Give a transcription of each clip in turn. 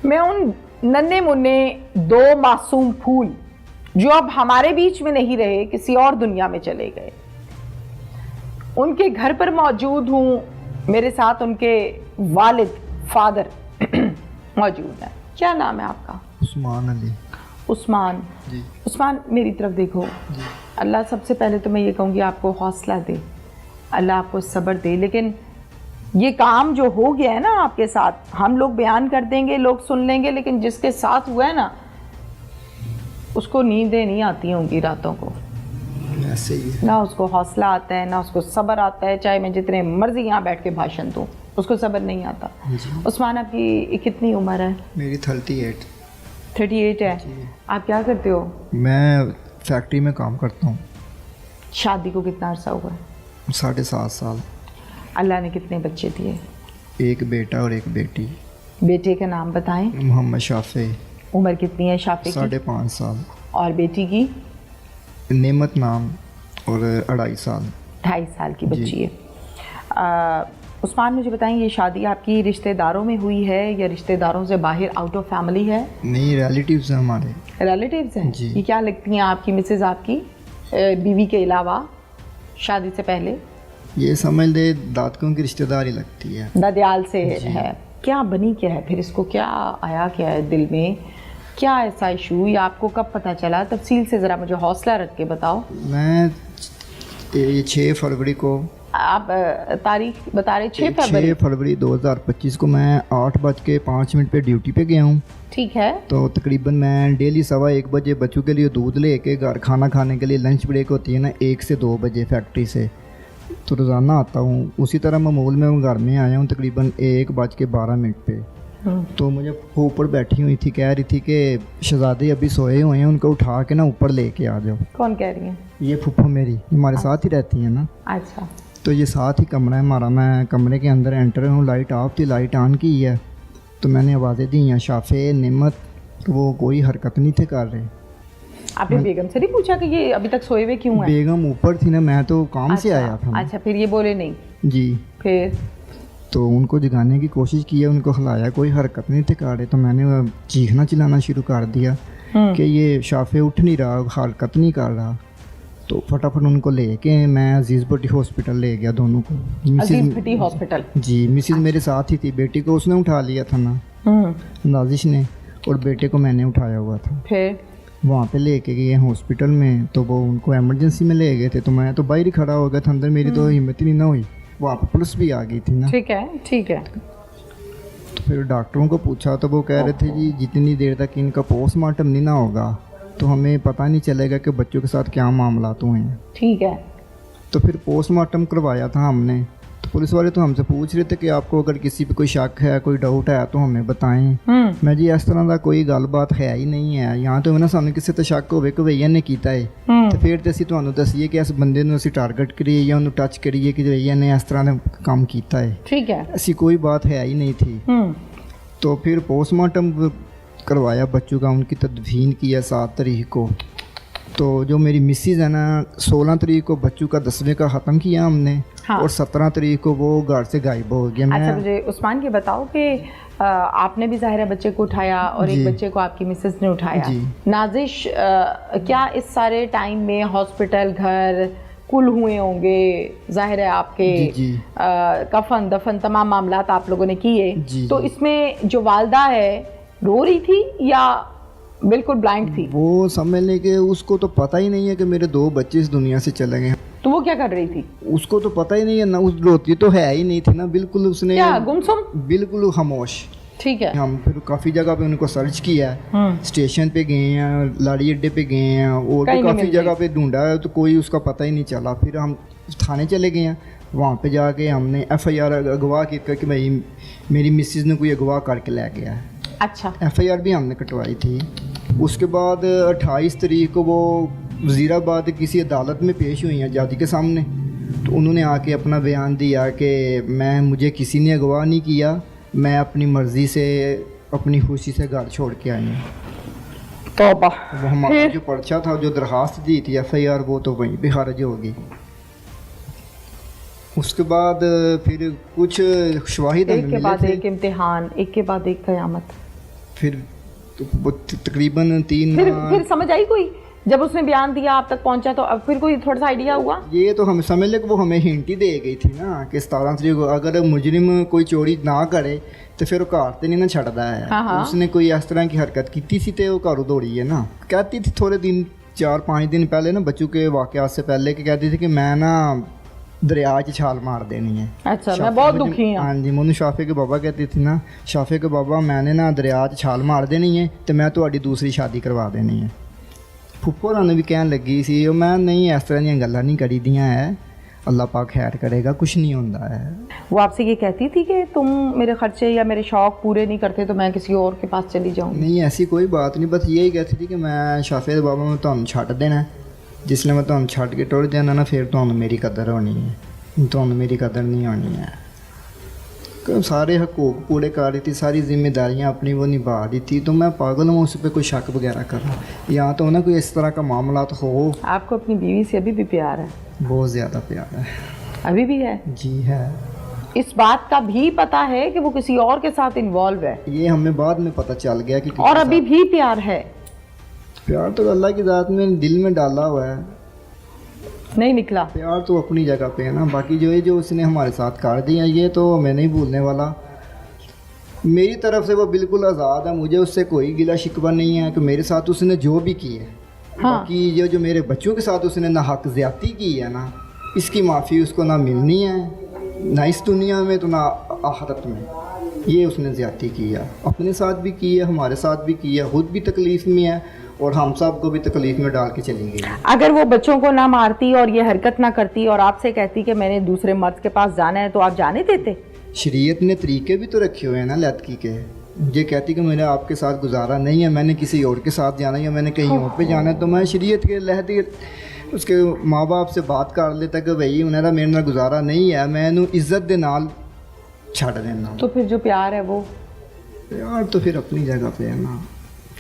मैं उन नन्हे मुन्ने दो मासूम फूल जो अब हमारे बीच में नहीं रहे, किसी और दुनिया में चले गए, उनके घर पर मौजूद हूँ। मेरे साथ उनके वालिद फादर मौजूद हैं। क्या नाम है आपका? उस्मान अली। उस्मान जी। उस्मान, मेरी तरफ देखो। जी। अल्लाह सबसे पहले तो मैं ये कहूँगी आपको हौसला दे, अल्लाह आपको सब्र दे। लेकिन ये काम जो हो गया है ना आपके साथ, हम लोग बयान कर देंगे, लोग सुन लेंगे, लेकिन जिसके साथ हुआ है ना उसको नींदें नहीं आती होंगी रातों को, ऐसे ही है। ना उसको हौसला आता है, ना उसको सब्र आता है। चाहे मैं जितने मर्जी यहाँ बैठ के भाषण दूँ, उसको सब्र नहीं आता। उस्मान, आपकी कितनी उम्र है? मेरी 38। 38 है। आप क्या करते हो? मैं फैक्ट्री में काम करता हूँ। शादी को कितना अर्सा हुआ है? 7.5 साल। अल्लाह ने कितने बच्चे दिए? एक बेटा और एक बेटी। बेटे का नाम बताएं। मोहम्मद शाफे। उम्र कितनी है शाफे की? 5.5 साल। और बेटी की? नेमत नाम, और 2.5 साल। 2.5 साल की बच्ची है। उस्मान, मुझे बताएं, ये शादी आपकी रिश्तेदारों में हुई है या रिश्तेदारों से बाहर, आउट ऑफ फैमिली है? नहीं, रिलेटिव्स हैं हमारे। रिलेटिव्स हैं जी। ये क्या लगती हैं आपकी मिसेज, आपकी बीवी के अलावा शादी से पहले? ये समझ ले दादकों की रिश्तेदारी लगती है। ददयाल से है। क्या बनी क्या है फिर? इसको क्या आया, क्या है दिल में, क्या ऐसा इशू, या आपको कब पता चला? तफसील से ज़रा मुझे हौसला रख के बताओ। मैं 6 फरवरी को, आप तारीख बता रहे? 6 फरवरी। 6 फरवरी 2025 को मैं 8:05 पे ड्यूटी पे गया हूँ। ठीक है। तो तकरीबन मैं डेली 1:15 बजे बच्चों के लिए दूध लेके घर खाना खाने के लिए, लंच ब्रेक होती है ना 1 से 2 बजे फैक्ट्री से, तो रोज़ाना आता हूँ। उसी तरह मामूल में घर में आया हूँ तकरीबन 1:12 पे। तो मुझे ऊपर बैठी हुई थी, कह रही थी कि शहजादे अभी सोए हुए हैं, उनको उठा के ना ऊपर लेके आ जाओ। कौन कह रही है? ये फूफा मेरी, हमारे साथ ही रहती है ना। अच्छा। तो ये साथ ही कमरा है हमारा। मैं कमरे के अंदर एंटर हूँ, लाइट ऑफ थी, लाइट ऑन की है। तो मैंने आवाज़ें दी हैं, शाफे, नेमत, तो वो कोई हरकत नहीं थे कर रहे। आपने बेगम से नहीं पूछा कि ये अभी तक सोए हुए क्यों हैं? बेगम ऊपर थी ना, मैं तो काम से आया था। अच्छा, फिर ये बोले नहीं? जी। फिर तो उनको जगाने की कोशिश की है, उनको हिलाया, कोई हरकत नहीं थे कर रहे। तो मैंने चीखना चिल्लाना शुरू कर दिया कि ये शाफे उठ नहीं रहा, हरकत नहीं कर रहा। तो फटाफट उनको लेके मैं अजीज़ भट्टी हॉस्पिटल ले गया दोनों को। अजीज़ भट्टी हॉस्पिटल? जी। मिसिज मेरे साथ ही थी। बेटी को उसने उठा लिया था ना, नाजिश ने, और बेटे को मैंने उठाया हुआ था। फिर वहाँ पे लेके गए हॉस्पिटल में, तो वो उनको एमरजेंसी में ले गए थे। तो मैं तो बाहर ही खड़ा हो गया था, अंदर मेरी तो हिम्मत ही नहीं ना हुई। वहाँ पर पुलिस भी आ गई थी ना। ठीक है, ठीक है। तो फिर डॉक्टरों को पूछा तो वो कह रहे थे जी जितनी देर तक इनका पोस्टमार्टम नहीं ना होगा तो हमें पता नहीं चलेगा कि बच्चों के साथ क्या मामला हुए हैं। ठीक है। तो फिर पोस्टमार्टम करवाया था हमने। तो पुलिस वाले तो हमसे पूछ रहे थे कि आपको अगर किसी पे कोई शक है, कोई डाउट है तो हमें बताएं। मैं जी इस तरह का कोई गलबात है ही नहीं है यहाँ। तो ना सानू किसी ते शक होवे कि भैया ने कीता है तो फिर तो ਅਸੀਂ ਤੁਹਾਨੂੰ दसीए कि इस बंदे ਨੂੰ ਅਸੀਂ टारगेट करिए या उन्होंने टच करिए कि भैया ने इस तरह का काम किया है। ठीक है। ऐसी कोई बात है ही नहीं थी। तो फिर पोस्टमार्टम करवाया बच्चों का, उनकी तदफीन किया 7 तारीख को। तो जो मेरी मिसिज़ है ना, 16 तारीख को बच्चों का 10वें का ख़त्म किया हमने। हाँ। और 17 तारीख को वो घर से गायब हो गया। अच्छा, मुझे उस्मान ये बताओ कि आपने भी ज़ाहिर है बच्चे को उठाया और एक बच्चे को आपकी मिसेस ने उठाया। नाजिश क्या इस सारे टाइम में हॉस्पिटल, घर कुल हुए होंगे, जाहिर है आपके कफन दफन तमाम मामलात आप लोगों ने किए। तो इसमें जो वालदा है रो रही थी या बिल्कुल ब्लाइंड थी? वो समझ लें कि उसको तो पता ही नहीं है कि मेरे 2 बच्चे इस दुनिया से चले गए। तो वो क्या कर रही थी? उसको तो पता ही नहीं है ना, उस रोती तो है ही नहीं थी ना, बिल्कुल उसने क्या गुमसुम, बिल्कुल खामोश। ठीक है। हम फिर काफ़ी जगह पे उनको सर्च किया है, स्टेशन पे गए हैं, लाड़ी अड्डे पे गए हैं, और भी काफ़ी जगह पे ढूंढा है, तो कोई उसका पता ही नहीं चला। फिर हम थाने चले गए हैं, वहाँ पे जाके हमने FIR अगवा की कि भाई मेरी मिसिज़ ने कोई अगवा करके ले गया है। अच्छा। FIR भी हमने कटवाई थी। उसके बाद 28 तारीख को वो वज़ीराबाद किसी अदालत में पेश हुई हैं जज के सामने। तो उन्होंने आके अपना बयान दिया कि मुझे किसी ने अगवा नहीं किया, मैं अपनी मर्ज़ी से अपनी खुशी से घर छोड़ के आई हूँ। तौबा। वो हमारा जो पर्चा था, जो दरख्वास्त दी थी FIR, वो तो वहीं पे खारिज हो गई। उसके बाद फिर कुछ शवाहिद एक के बाद एक इम्तिहान, एक के बाद एक क़यामत। फिर तो वो तकरीबन 3 माह। फिर समझ आई कोई, जब उसने बयान दिया आप तक पहुंचा तो अब फिर कोई थोड़ा सा आइडिया हुआ? ये तो हम समझ ले कि वो हमें हिंट ही दे गई थी ना कि 17 तरीक को अगर मुजरिम कोई चोरी ना करे तो फिर वो घर तो नहीं ना छड़दा है। हाँ। उसने कोई इस तरह की हरकत की थी तो वो घरों दौड़ी है ना। कहती थी थोड़े दिन 4-5 दिन पहले ना बच्चों के वाक़यात से पहले कि कहती थी कि मैं ना दरिया च छाल मार देनी है। अच्छा, मैं बहुत दुखी हूँ। हाँ जी, मैनू शाफे के बाबा कहती थी ना, शाफे के बाबा मैंने ना दरिया च छाल मार देनी है तो मैं ਤੁਹਾਡੀ दूसरी शादी करवा देनी है। फुप्पो ने भी कहन लगी सी मैं नहीं इस तरह दी गल्लां नहीं करी दियां है, अल्लाह पाक खैर करेगा, कुछ नहीं होता है। वो आपसे ये कहती थी कि तुम मेरे खर्चे या मेरे शौक पूरे नहीं करते तो मैं किसी और के पास चली जाऊँ? नहीं, ऐसी कोई बात नहीं, बस यही कहती थी कि मैं शाफे के बाबा मैं ਤੁਹਾਨੂੰ ਛੱਡ देना, जिसने मैं ਤੁਹਾਨੂੰ ਛੱਡ के टुर जाना ना फिर ਤੁਹਾਨੂੰ मेरी कदर होनी है, ਤੁਹਾਨੂੰ मेरी कदर नहीं होनी है। सारे हकूक पूरे कर रही थी, सारी जिम्मेदारियां अपनी वो निभा रही थी, तो मैं पागल हूँ उस पर कोई शक वगैरह करना, या तो ना कोई इस तरह का मामला तो हो। आपको अपनी बीवी से अभी भी प्यार है? बहुत ज़्यादा प्यार है। अभी भी है? जी है। इस बात का भी पता है कि वो किसी और के साथ इन्वॉल्व है? ये हमें बाद में पता चल गया कि और अभी भी प्यार है? प्यार तो अल्लाह की ज़ात में दिल में डाला हुआ है, नहीं निकला। प्यार तो अपनी जगह पे है ना, बाकी जो उसने हमारे साथ कर दिया ये तो मैं नहीं भूलने वाला। मेरी तरफ से वो बिल्कुल आज़ाद है, मुझे उससे कोई गिला शिकवा नहीं है कि मेरे साथ उसने जो भी की है। हाँ। बाकी ये जो मेरे बच्चों के साथ उसने ना हक ज़्यादती की है ना, इसकी माफ़ी उसको ना मिलनी है, ना इस दुनिया में तो ना आखिरत में। ये उसने ज़्यादती की है, अपने साथ भी की है, हमारे साथ भी की है, खुद भी तकलीफ़ में है और हम सब को भी तकलीफ़ में डाल के चली गई। अगर वो बच्चों को ना मारती और ये हरकत ना करती और आपसे कहती कि मैंने दूसरे मर्द के पास जाना है तो आप जाने देते? शरीयत ने तरीके भी तो रखे हुए हैं ना लड़की के। ये कहती कि मेरा आपके साथ गुजारा नहीं है, मैंने किसी और के साथ जाना है या मैंने कहीं और पे जाना है, तो मैं शरीयत के लहदी उसके माँ बाप से बात कर लेता कि भाई उन्हें मेरे नाल गुजारा नहीं है, मैं इन्हू इज्जत दे नाल छड़ देना। तो फिर जो प्यार है वो प्यार तो फिर अपनी जगह पे है ना।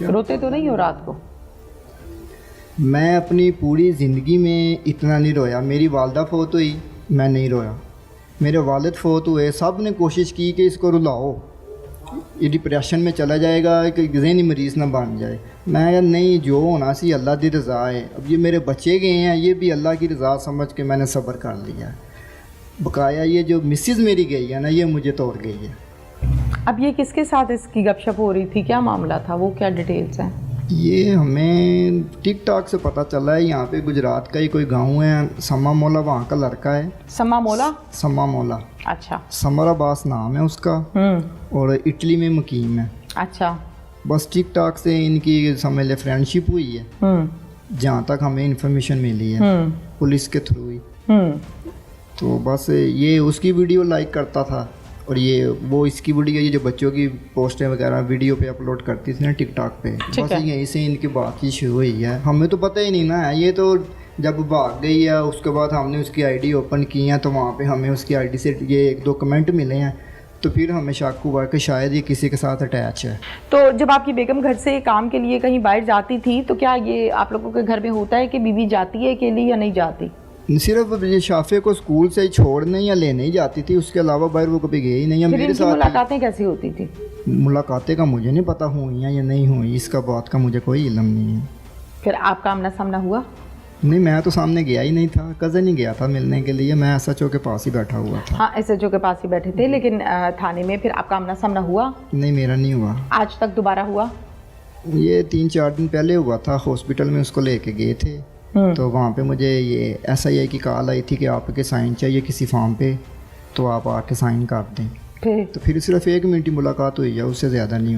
रोते तो नहीं हो रात को? मैं अपनी पूरी ज़िंदगी में इतना नहीं रोया। मेरी वालदा फोत हुई, मैं नहीं रोया। मेरे वालिद फोत हुए, सब ने कोशिश की कि इसको रुलाओ, ये डिप्रेशन में चला जाएगा, कि ज़हनी मरीज़ ना बन जाए। मैं यार नहीं, जो होना सी अल्लाह की रज़ा है। अब ये मेरे बच्चे गए हैं, ये भी अल्लाह की रज़ा समझ के मैंने सब्र कर लिया। बकाया ये जो मिसेज़ मेरी गई है ना, ये मुझे तोड़ गई है। अब ये किसके साथ इसकी गपशप हो रही थी, क्या मामला था, वो क्या डिटेल्स हैं? ये हमें टिकटॉक से पता चला है। यहाँ पे गुजरात का ही कोई गांव है, समा मौला, वहाँ का लड़का है। समा मौला? समा मौला। अच्छा। समर अब्बास नाम है उसका, और इटली में मुकीम है। अच्छा। बस टिकटॉक से इनकी समझ ले फ्रेंडशिप हुई है, जहाँ तक हमें इंफॉर्मेशन मिली है पुलिस के थ्रू ही। तो बस ये उसकी वीडियो लाइक करता था और ये वो इसकी वीडियो, ये जो बच्चों की पोस्टें वगैरह वीडियो पे अपलोड करती थी ना टिकटॉक पे, बस यहीं से इनकी बातचीत शुरू हुई है। हमें तो पता ही नहीं ना, ये तो जब भाग गई है उसके बाद हमने उसकी आईडी ओपन की है, तो वहाँ पे हमें उसकी आईडी से ये 1-2 कमेंट मिले हैं, तो फिर हमें शक हुआ कि शायद ये किसी के साथ अटैच है। तो जब आपकी बेगम घर से काम के लिए कहीं बाहर जाती थी तो क्या ये आप लोगों के घर में होता है कि बीवी जाती है अकेली या नहीं जाती? सिर्फ ये शाफे को स्कूल से ही छोड़ने या लेने ही जाती थी, उसके अलावा बाहर वो कभी गई ही नहीं। मेरे साथ मुलाकातें कैसी होती थी? मुलाकातें का मुझे नहीं पता हुई हैं या नहीं हुई, इसका बात का मुझे कोई इल्म नहीं है। फिर आपका आमना सामना हुआ? नहीं, मैं तो सामने गया ही नहीं था, कज़न ही गया था मिलने के लिए, मैं SHO के पास ही बैठा हुआ था। हाँ, SHO के पास ही बैठे थे, लेकिन थाने में फिर आपका आमना सामना हुआ? नहीं, मेरा नहीं हुआ। आज तक दोबारा हुआ? ये 3-4 दिन पहले हुआ था, हॉस्पिटल में उसको लेके गए थे, तो वहाँ पे मुझे ये SIA की कॉल आई थी कि आपके साइन चाहिए किसी फॉर्म पे, तो आप आके साइन कर दें। तो फिर सिर्फ 1 मिनट की मुलाकात हुई है, उससे ज़्यादा नहीं।